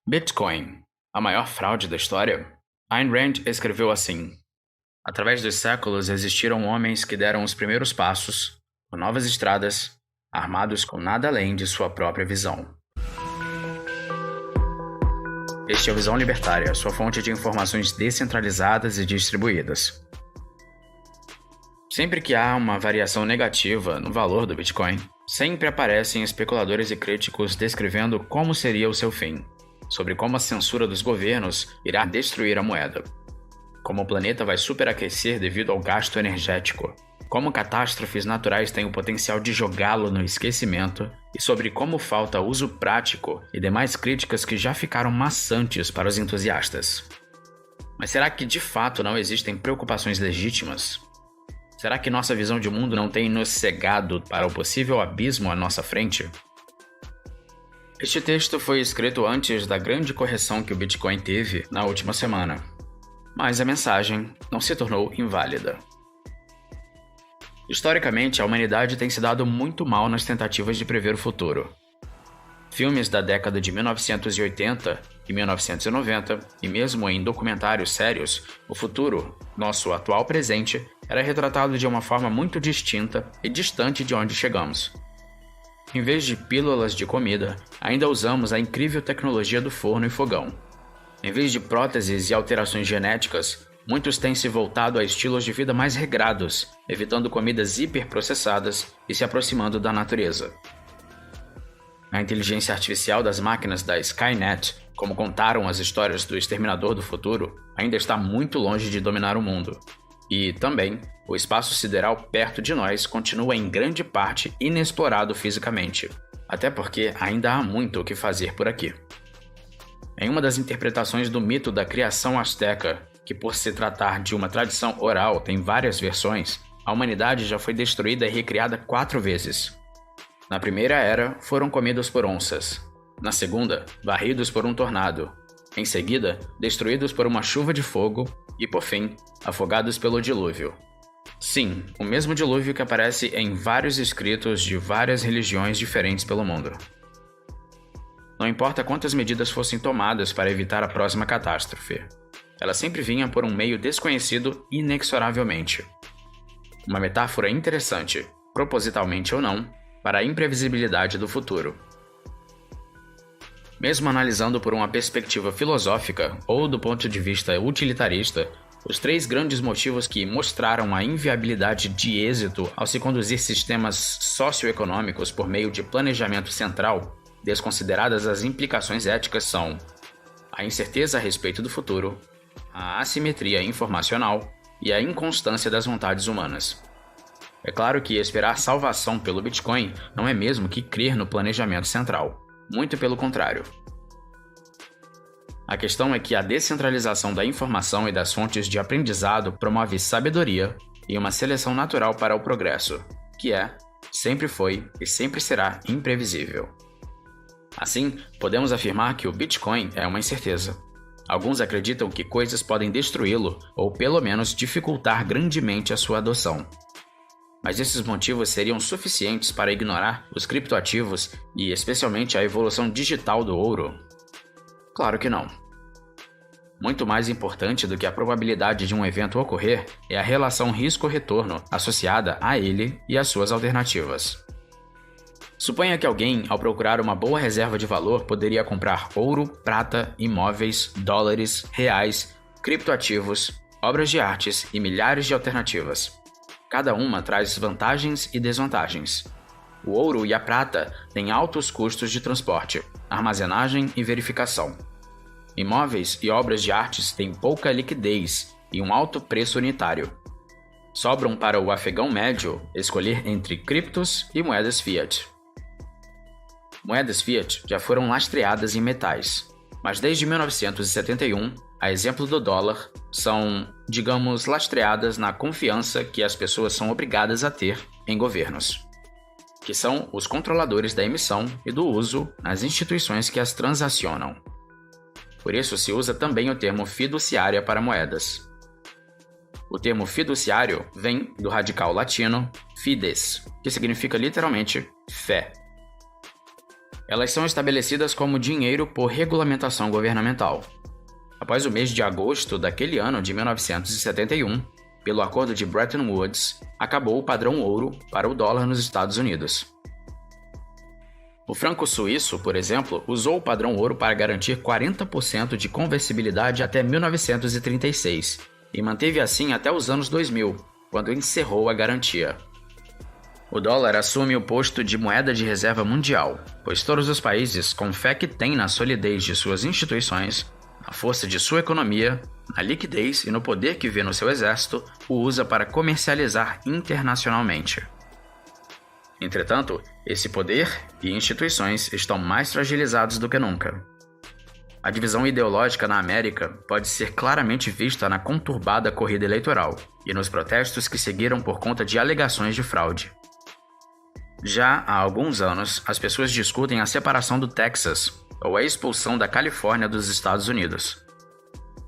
Bitcoin, a maior fraude da história? Ayn Rand escreveu assim: através dos séculos existiram homens que deram os primeiros passos por novas estradas, armados com nada além de sua própria visão. Este é o Visão Libertária, sua fonte de informações descentralizadas e distribuídas. Sempre que há uma variação negativa no valor do Bitcoin, sempre aparecem especuladores e críticos descrevendo como seria o seu fim, sobre como a censura dos governos irá destruir a moeda, como o planeta vai superaquecer devido ao gasto energético, como catástrofes naturais têm o potencial de jogá-lo no esquecimento e sobre como falta uso prático e demais críticas que já ficaram maçantes para os entusiastas. Mas será que de fato não existem preocupações legítimas? Será que nossa visão de mundo não tem nos cegado para o possível abismo à nossa frente? Este texto foi escrito antes da grande correção que o Bitcoin teve na última semana, mas a mensagem não se tornou inválida. Historicamente, a humanidade tem se dado muito mal nas tentativas de prever o futuro. Filmes da década de 1980 e 1990, e mesmo em documentários sérios, o futuro, nosso atual presente, era retratado de uma forma muito distinta e distante de onde chegamos. Em vez de pílulas de comida, ainda usamos a incrível tecnologia do forno e fogão. Em vez de próteses e alterações genéticas, muitos têm se voltado a estilos de vida mais regrados, evitando comidas hiperprocessadas e se aproximando da natureza. A inteligência artificial das máquinas da Skynet, como contaram as histórias do Exterminador do Futuro, ainda está muito longe de dominar o mundo. E, também, o espaço sideral perto de nós continua em grande parte inexplorado fisicamente, até porque ainda há muito o que fazer por aqui. Em uma das interpretações do mito da criação asteca, que por se tratar de uma tradição oral tem várias versões, a humanidade já foi destruída e recriada 4 vezes. Na primeira era, foram comidos por onças. Na segunda, varridos por um tornado. Em seguida, destruídos por uma chuva de fogo. E, por fim, afogados pelo dilúvio. Sim, o mesmo dilúvio que aparece em vários escritos de várias religiões diferentes pelo mundo. Não importa quantas medidas fossem tomadas para evitar a próxima catástrofe, ela sempre vinha por um meio desconhecido inexoravelmente. Uma metáfora interessante, propositalmente ou não, para a imprevisibilidade do futuro. Mesmo analisando por uma perspectiva filosófica ou do ponto de vista utilitarista, os 3 grandes motivos que mostraram a inviabilidade de êxito ao se conduzir sistemas socioeconômicos por meio de planejamento central, desconsideradas as implicações éticas, são a incerteza a respeito do futuro, a assimetria informacional e a inconstância das vontades humanas. É claro que esperar salvação pelo Bitcoin não é mesmo que crer no planejamento central. Muito pelo contrário. A questão é que a descentralização da informação e das fontes de aprendizado promove sabedoria e uma seleção natural para o progresso, que sempre foi e sempre será imprevisível. Assim, podemos afirmar que o Bitcoin é uma incerteza. Alguns acreditam que coisas podem destruí-lo ou pelo menos dificultar grandemente a sua adoção. Mas esses motivos seriam suficientes para ignorar os criptoativos e especialmente a evolução digital do ouro? Claro que não. Muito mais importante do que a probabilidade de um evento ocorrer é a relação risco-retorno associada a ele e às suas alternativas. Suponha que alguém, ao procurar uma boa reserva de valor, poderia comprar ouro, prata, imóveis, dólares, reais, criptoativos, obras de artes e milhares de alternativas. Cada uma traz vantagens e desvantagens. O ouro e a prata têm altos custos de transporte, armazenagem e verificação. Imóveis e obras de artes têm pouca liquidez e um alto preço unitário. Sobram para o afegão médio escolher entre criptos e moedas fiat. Moedas fiat já foram lastreadas em metais, mas desde 1971, a exemplo do dólar, são, digamos, lastreadas na confiança que as pessoas são obrigadas a ter em governos, que são os controladores da emissão e do uso nas instituições que as transacionam. Por isso se usa também o termo fiduciária para moedas. O termo fiduciário vem do radical latino fides, que significa literalmente fé. Elas são estabelecidas como dinheiro por regulamentação governamental. Após o mês de agosto daquele ano de 1971, pelo Acordo de Bretton Woods, acabou o padrão ouro para o dólar nos Estados Unidos. O franco suíço, por exemplo, usou o padrão ouro para garantir 40% de conversibilidade até 1936 e manteve assim até os anos 2000, quando encerrou a garantia. O dólar assume o posto de moeda de reserva mundial, pois todos os países, com fé que têm na solidez de suas instituições, na força de sua economia, na liquidez e no poder que vê no seu exército, o usa para comercializar internacionalmente. Entretanto, esse poder e instituições estão mais fragilizados do que nunca. A divisão ideológica na América pode ser claramente vista na conturbada corrida eleitoral e nos protestos que seguiram por conta de alegações de fraude. Já há alguns anos, as pessoas discutem a separação do Texas ou a expulsão da Califórnia dos Estados Unidos.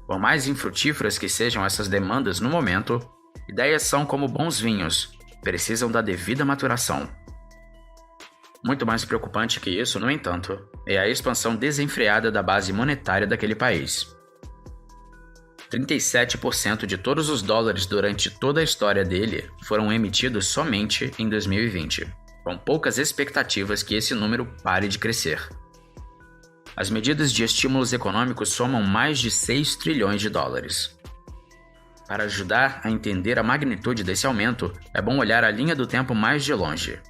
Por mais infrutíferas que sejam essas demandas no momento, ideias são como bons vinhos, precisam da devida maturação. Muito mais preocupante que isso, no entanto, é a expansão desenfreada da base monetária daquele país. 37% de todos os dólares durante toda a história dele foram emitidos somente em 2020, com poucas expectativas que esse número pare de crescer. As medidas de estímulos econômicos somam mais de 6 trilhões de dólares. Para ajudar a entender a magnitude desse aumento, é bom olhar a linha do tempo mais de longe.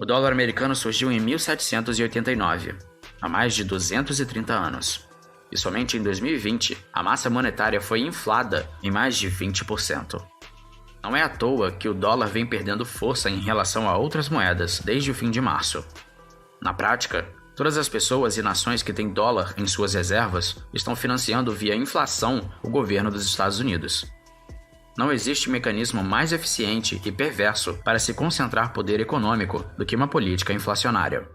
O dólar americano surgiu em 1789, há mais de 230 anos, e somente em 2020 a massa monetária foi inflada em mais de 20%. Não é à toa que o dólar vem perdendo força em relação a outras moedas desde o fim de março. Na prática, todas as pessoas e nações que têm dólar em suas reservas estão financiando via inflação o governo dos Estados Unidos. Não existe mecanismo mais eficiente e perverso para se concentrar poder econômico do que uma política inflacionária,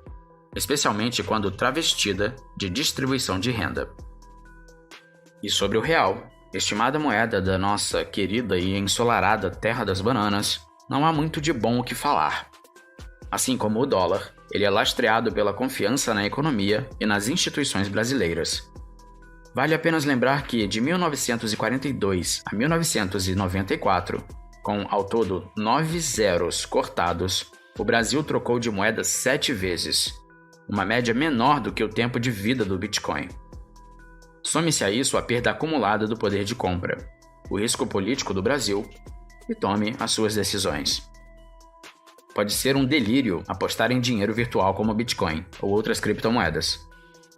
especialmente quando travestida de distribuição de renda. E sobre o real, estimada moeda da nossa querida e ensolarada terra das bananas, não há muito de bom o que falar. Assim como o dólar, ele é lastreado pela confiança na economia e nas instituições brasileiras. Vale apenas lembrar que, de 1942 a 1994, com ao todo 9 zeros cortados, o Brasil trocou de moeda 7 vezes, uma média menor do que o tempo de vida do Bitcoin. Some-se a isso a perda acumulada do poder de compra, o risco político do Brasil, e tome as suas decisões. Pode ser um delírio apostar em dinheiro virtual como Bitcoin ou outras criptomoedas,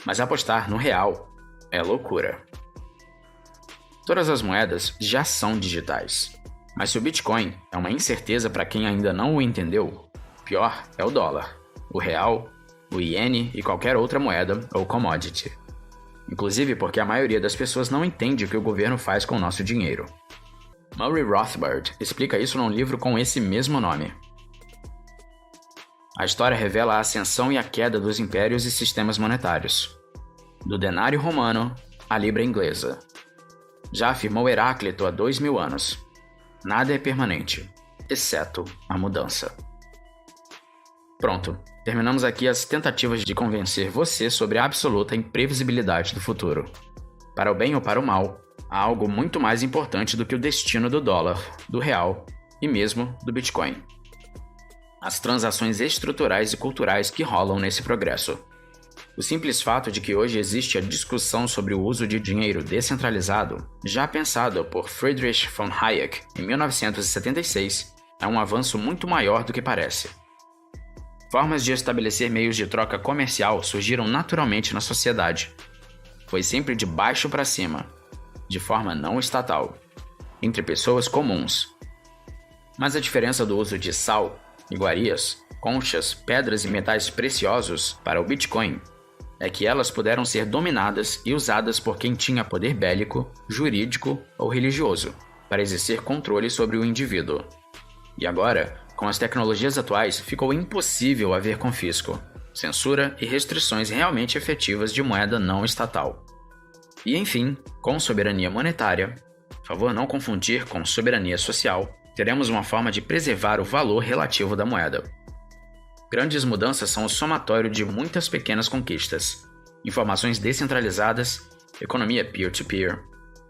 mas apostar no real é loucura. Todas as moedas já são digitais, mas se o Bitcoin é uma incerteza para quem ainda não o entendeu, pior é o dólar, o real, o iene e qualquer outra moeda ou commodity. Inclusive porque a maioria das pessoas não entende o que o governo faz com o nosso dinheiro. Murray Rothbard explica isso num livro com esse mesmo nome. A história revela a ascensão e a queda dos impérios e sistemas monetários, do denário romano à libra inglesa. Já afirmou Heráclito há 2000 anos. Nada é permanente, exceto a mudança. Pronto, terminamos aqui as tentativas de convencer você sobre a absoluta imprevisibilidade do futuro. Para o bem ou para o mal, há algo muito mais importante do que o destino do dólar, do real e mesmo do Bitcoin: as transações estruturais e culturais que rolam nesse progresso. O simples fato de que hoje existe a discussão sobre o uso de dinheiro descentralizado, já pensado por Friedrich von Hayek em 1976, é um avanço muito maior do que parece. Formas de estabelecer meios de troca comercial surgiram naturalmente na sociedade. Foi sempre de baixo para cima, de forma não estatal, entre pessoas comuns. Mas a diferença do uso de sal, iguarias, conchas, pedras e metais preciosos para o Bitcoin é que elas puderam ser dominadas e usadas por quem tinha poder bélico, jurídico ou religioso para exercer controle sobre o indivíduo. E agora, com as tecnologias atuais, ficou impossível haver confisco, censura e restrições realmente efetivas de moeda não estatal. E enfim, com soberania monetária, favor não confundir com soberania social, teremos uma forma de preservar o valor relativo da moeda. Grandes mudanças são o somatório de muitas pequenas conquistas. Informações descentralizadas, economia peer-to-peer,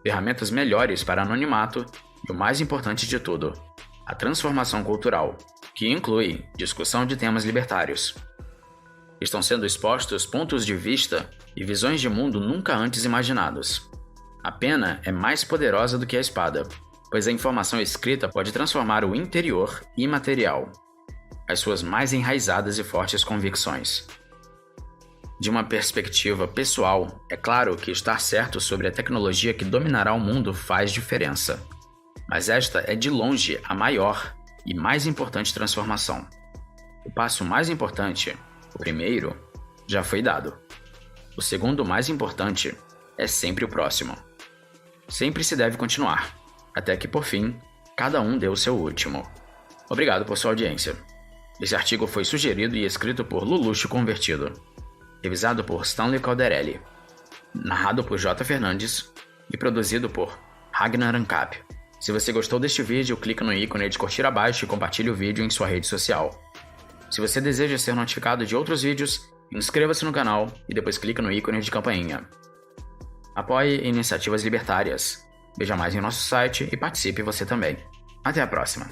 ferramentas melhores para anonimato e o mais importante de tudo, a transformação cultural, que inclui discussão de temas libertários. Estão sendo expostos pontos de vista e visões de mundo nunca antes imaginados. A pena é mais poderosa do que a espada, pois a informação escrita pode transformar o interior imaterial, as suas mais enraizadas e fortes convicções. De uma perspectiva pessoal, é claro que estar certo sobre a tecnologia que dominará o mundo faz diferença. Mas esta é de longe a maior e mais importante transformação. O passo mais importante, o primeiro, já foi dado. O segundo mais importante é sempre o próximo. Sempre se deve continuar, até que por fim, cada um dê o seu último. Obrigado por sua audiência. Esse artigo foi sugerido e escrito por Luluxo Convertido, revisado por Stanley Calderelli, narrado por J. Fernandes e produzido por Ragnar Ancap. Se você gostou deste vídeo, clique no ícone de curtir abaixo e compartilhe o vídeo em sua rede social. Se você deseja ser notificado de outros vídeos, inscreva-se no canal e depois clique no ícone de campainha. Apoie iniciativas libertárias. Veja mais em nosso site e participe você também. Até a próxima!